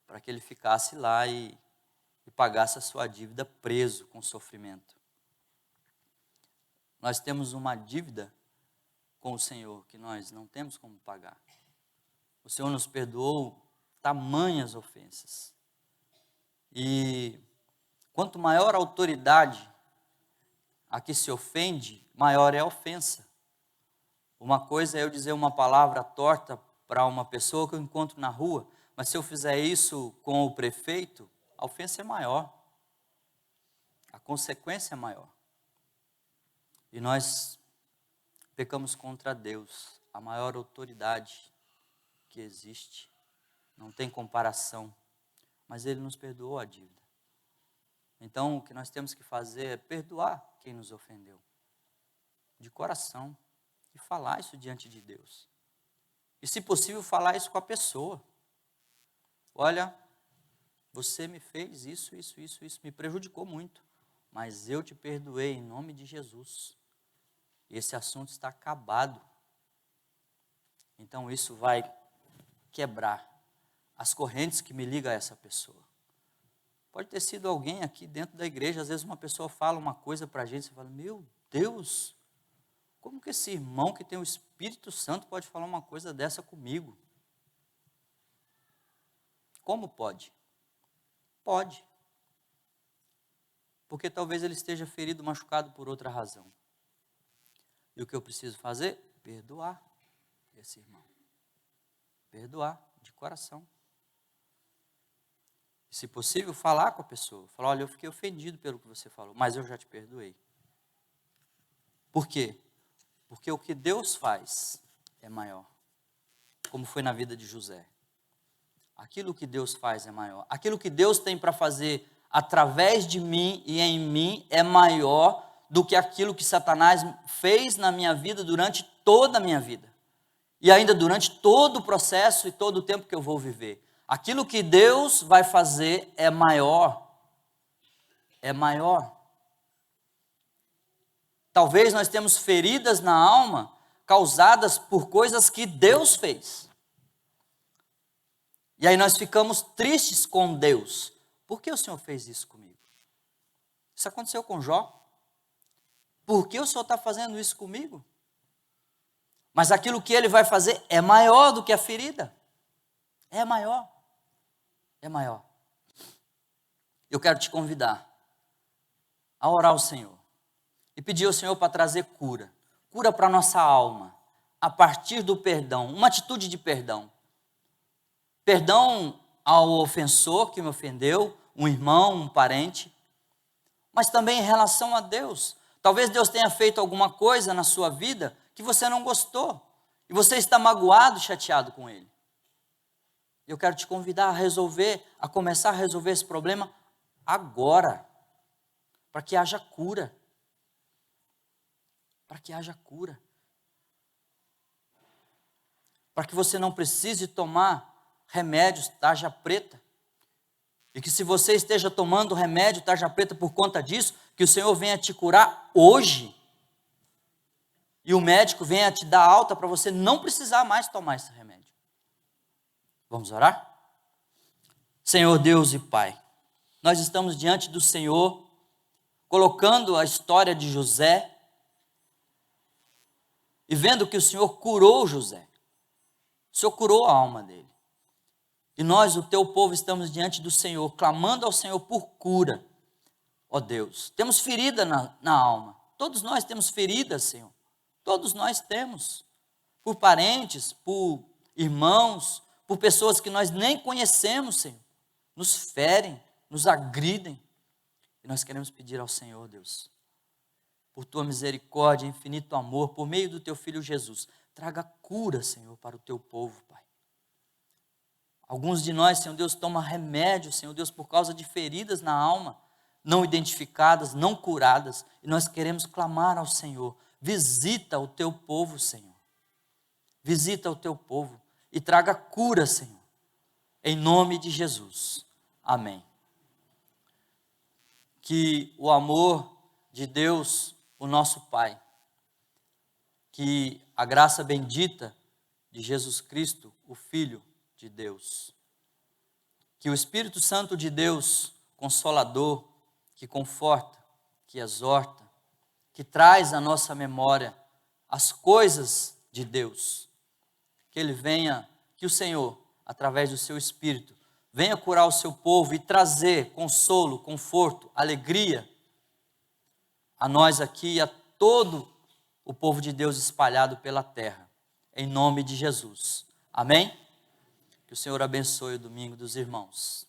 para que ele ficasse lá e pagasse a sua dívida preso com sofrimento. Nós temos uma dívida com o Senhor que nós não temos como pagar. O Senhor nos perdoou tamanhas ofensas. E quanto maior a autoridade a que se ofende, maior é a ofensa. Uma coisa é eu dizer uma palavra torta para uma pessoa que eu encontro na rua, mas se eu fizer isso com o prefeito, a ofensa é maior. A consequência é maior. E nós pecamos contra Deus, a maior autoridade que existe. Não tem comparação. Mas Ele nos perdoou a dívida. Então, o que nós temos que fazer é perdoar quem nos ofendeu. De coração. E falar isso diante de Deus. E, se possível, falar isso com a pessoa. Olha, você me fez isso, me prejudicou muito. Mas eu te perdoei em nome de Jesus. Esse assunto está acabado. Então isso vai quebrar as correntes que me ligam a essa pessoa. Pode ter sido alguém aqui dentro da igreja, às vezes uma pessoa fala uma coisa para a gente, você fala, meu Deus, como que esse irmão que tem o Espírito Santo pode falar uma coisa dessa comigo? Como pode? Pode. Porque talvez ele esteja ferido, machucado por outra razão. E o que eu preciso fazer? Perdoar esse irmão. Perdoar de coração. E, se possível, falar com a pessoa. Falar, olha, eu fiquei ofendido pelo que você falou, mas eu já te perdoei. Por quê? Porque o que Deus faz é maior. Como foi na vida de José. Aquilo que Deus faz é maior. Aquilo que Deus tem para fazer através de mim e em mim é maior do que aquilo que Satanás fez na minha vida durante toda a minha vida. E ainda durante todo o processo e todo o tempo que eu vou viver. Aquilo que Deus vai fazer é maior. É maior. Talvez nós temos feridas na alma causadas por coisas que Deus fez. E aí nós ficamos tristes com Deus. Por que o Senhor fez isso comigo? Isso aconteceu com Jó. Por que o Senhor está fazendo isso comigo? Mas aquilo que Ele vai fazer é maior do que a ferida. É maior. É maior. Eu quero te convidar a orar ao Senhor. E pedir ao Senhor para trazer cura. Cura para a nossa alma. A partir do perdão. Uma atitude de perdão. Perdão ao ofensor que me ofendeu. Um irmão, um parente. Mas também em relação a Deus. Talvez Deus tenha feito alguma coisa na sua vida que você não gostou. E você está magoado, chateado com Ele. Eu quero te convidar a resolver, a começar a resolver esse problema agora. Para que haja cura. Para que haja cura. Para que você não precise tomar remédios tarja preta. E que, se você esteja tomando remédio tarja preta por conta disso, que o Senhor venha te curar hoje. E o médico venha te dar alta para você não precisar mais tomar esse remédio. Vamos orar? Senhor Deus e Pai, nós estamos diante do Senhor, colocando a história de José e vendo que o Senhor curou José. O Senhor curou a alma dele. E nós, o teu povo, estamos diante do Senhor, clamando ao Senhor por cura. Ó Deus, temos ferida na alma. Todos nós temos feridas, Senhor. Todos nós temos. Por parentes, por irmãos, por pessoas que nós nem conhecemos, Senhor. Nos ferem, nos agridem. E nós queremos pedir ao Senhor, Deus, por tua misericórdia, infinito amor, por meio do teu Filho Jesus, traga cura, Senhor, para o teu povo, Pai. Alguns de nós, Senhor Deus, toma remédio, Senhor Deus, por causa de feridas na alma, não identificadas, não curadas, e nós queremos clamar ao Senhor, visita o teu povo, Senhor, visita o teu povo, e traga cura, Senhor, em nome de Jesus, amém. Que o amor de Deus, o nosso Pai, que a graça bendita de Jesus Cristo, o Filho de Deus, que o Espírito Santo de Deus, Consolador, que conforta, que exorta, que traz à nossa memória as coisas de Deus, que Ele venha, que o Senhor, através do seu Espírito, venha curar o seu povo e trazer consolo, conforto, alegria a nós aqui e a todo o povo de Deus espalhado pela terra, em nome de Jesus. Amém? Que o Senhor abençoe o domingo dos irmãos.